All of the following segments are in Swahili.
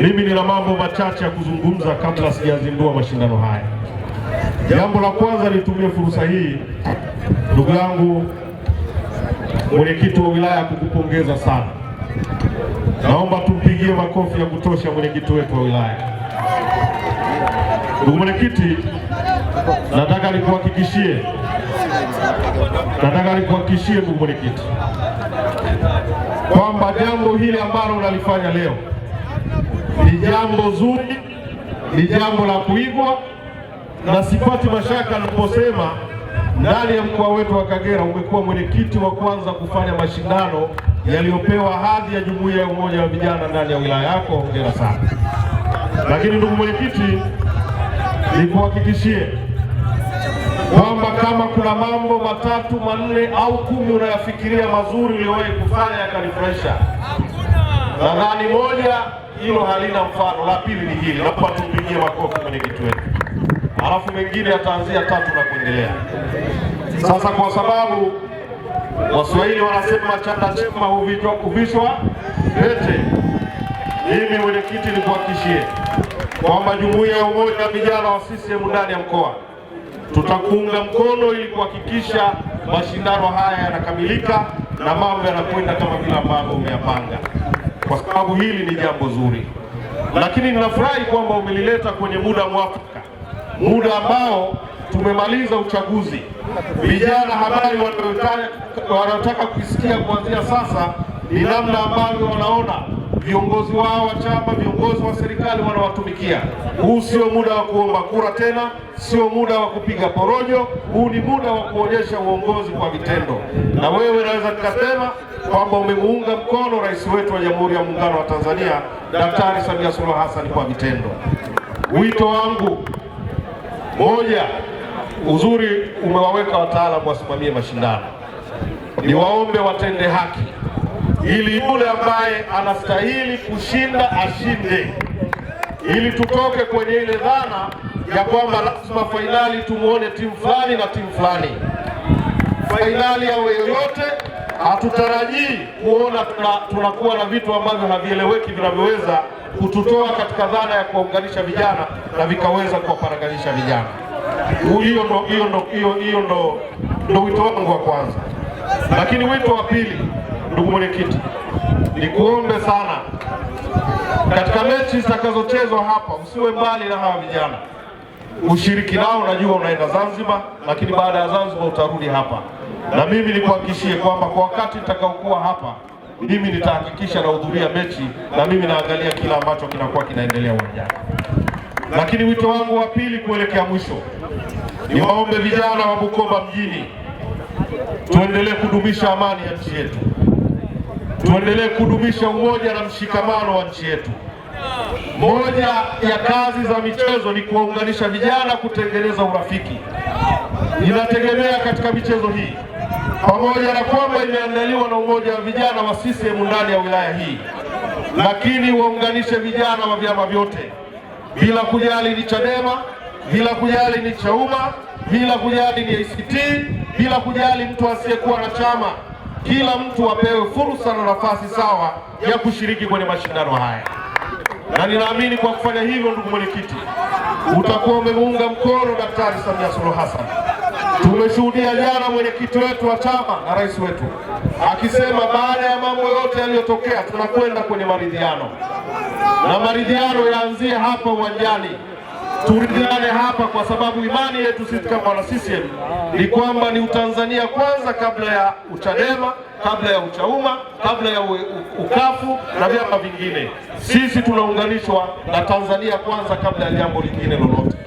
Mimi nina mambo machache ya kuzungumza kabla sijazindua mashindano haya. Jambo la kwanza, nitumie fursa hii ndugu yangu mwenyekiti wa wilaya kukupongeza sana. Naomba tumpigie makofi ya kutosha mwenyekiti wetu wa wilaya. Ndugu mwenyekiti, nataka nikuhakikishie ndugu mwenyekiti kwamba jambo hili ambalo unalifanya leo ni jambo zuri, ni jambo la kuigwa, na sipati mashaka ninaposema ndani ya mkoa wetu wa Kagera umekuwa mwenyekiti wa kwanza kufanya mashindano yaliyopewa hadhi ya Jumuiya ya Umoja wa Vijana ndani ya wilaya yako. Hongera sana. Lakini ndugu mwenyekiti, nikuhakikishie kwamba kama kuna mambo matatu, manne au 10 unayafikiria mazuri uliyowahi kufanya yakanifurahisha, nadhani moja hilo halina mfano, la pili ni hili. Naomba tumpigie makofi mwenyekiti wetu, alafu mengine yataanzia 3 na kuendelea. Sasa kwa sababu Waswahili wanasema chanda chema huvishwa pete, mimi mwenyekiti nikuhakikishie kwamba Jumuiya ya Umoja wa Vijana wa CCM ndani ya mkoa tutakuunga mkono ili kuhakikisha mashindano haya yanakamilika na mambo yanakwenda kama vile ambavyo umeyapanga, kwa sababu hili ni jambo zuri. Lakini ninafurahi kwamba umelileta kwenye muda mwafaka, muda ambao tumemaliza uchaguzi. Vijana habari wanataka kuisikia kuanzia sasa ni namna ambavyo wanaona viongozi wao wa chama, viongozi wa serikali wanawatumikia. Huu sio muda wa kuomba kura tena, sio muda wa kupiga porojo. Huu ni muda wa kuonyesha uongozi kwa vitendo, na wewe naweza nikasema kwamba umemuunga mkono rais wetu wa Jamhuri ya Muungano wa Tanzania Daktari Samia Suluhu Hassan kwa vitendo. Wito wangu moja, uzuri umewaweka wataalamu wasimamie mashindano, niwaombe watende haki ili yule ambaye anastahili kushinda ashinde, ili tutoke kwenye ile dhana ya kwamba lazima fainali tumuone timu fulani na timu fulani. Fainali ya yoyote hatutarajii kuona tunakuwa na vitu ambavyo havieleweki vinavyoweza kututoa katika dhana ya kuunganisha vijana na vikaweza kuwaparaganyisha vijana. Hiyo ndo wito wangu wa kwanza. Lakini wito wa pili, ndugu mwenyekiti, ni kuombe sana katika mechi zitakazochezwa hapa usiwe mbali na hawa vijana, ushiriki nao. Najua unaenda Zanzibar, lakini baada ya Zanzibar utarudi hapa, na mimi nikuhakikishie kwamba kwa wakati nitakaokuwa hapa mimi nitahakikisha nahudhuria mechi na mimi naangalia kila ambacho kinakuwa kinaendelea uwanjani. Lakini wito wangu wa pili kuelekea mwisho, ni waombe vijana wa Bukoba mjini tuendelee kudumisha amani ya nchi yetu, tuendelee kudumisha umoja na mshikamano wa nchi yetu. Moja ya kazi za michezo ni kuwaunganisha vijana, kutengeneza urafiki. Ninategemea katika michezo hii, pamoja na kwamba imeandaliwa na umoja wa vijana wa CCM ndani ya wilaya hii, lakini waunganishe vijana wa vyama vyote, bila kujali ni Chadema, bila kujali ni Chauma, bila kujali ni ACT, bila kujali mtu asiyekuwa na chama. Kila mtu apewe fursa na nafasi sawa ya kushiriki kwenye mashindano haya, na ninaamini kwa kufanya hivyo, ndugu mwenyekiti, utakuwa umemuunga mkono Daktari Samia Suluhu Hassan. Tumeshuhudia jana mwenyekiti wetu wa chama na rais wetu akisema baada ya mambo yote yaliyotokea tunakwenda kwenye maridhiano, na maridhiano yaanzie hapa uwanjani. Turidhiane hapa, kwa sababu imani yetu sisi kama wana CCM ni kwamba ni Utanzania kwanza kabla ya Uchadema, kabla ya Uchauma, kabla ya Ukafu na vyama vingine. Sisi tunaunganishwa na Tanzania kwanza kabla ya jambo lingine lolote.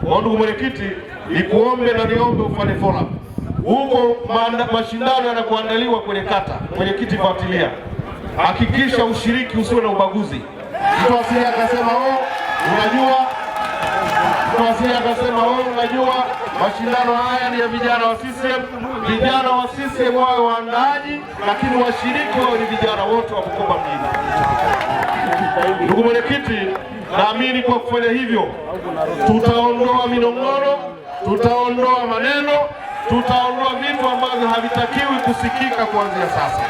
Kwa ndugu mwenyekiti, nikuombe na niombe ufanye follow up huko mashindano yanakuandaliwa kwenye kata. Mwenyekiti, fuatilia, hakikisha ushiriki usiwe na ubaguzi. Mtu asije akasema unajua mashindano haya ni ya vijana wa CCM. Vijana wa CCM wawe waandaaji, lakini washiriki wawe ni vijana wote wa Bukoba mjini. Ndugu mwenyekiti, naamini kwa kufanya hivyo tutaondoa minong'ono, tutaondoa maneno, tutaondoa vitu ambavyo havitakiwi kusikika kuanzia sasa.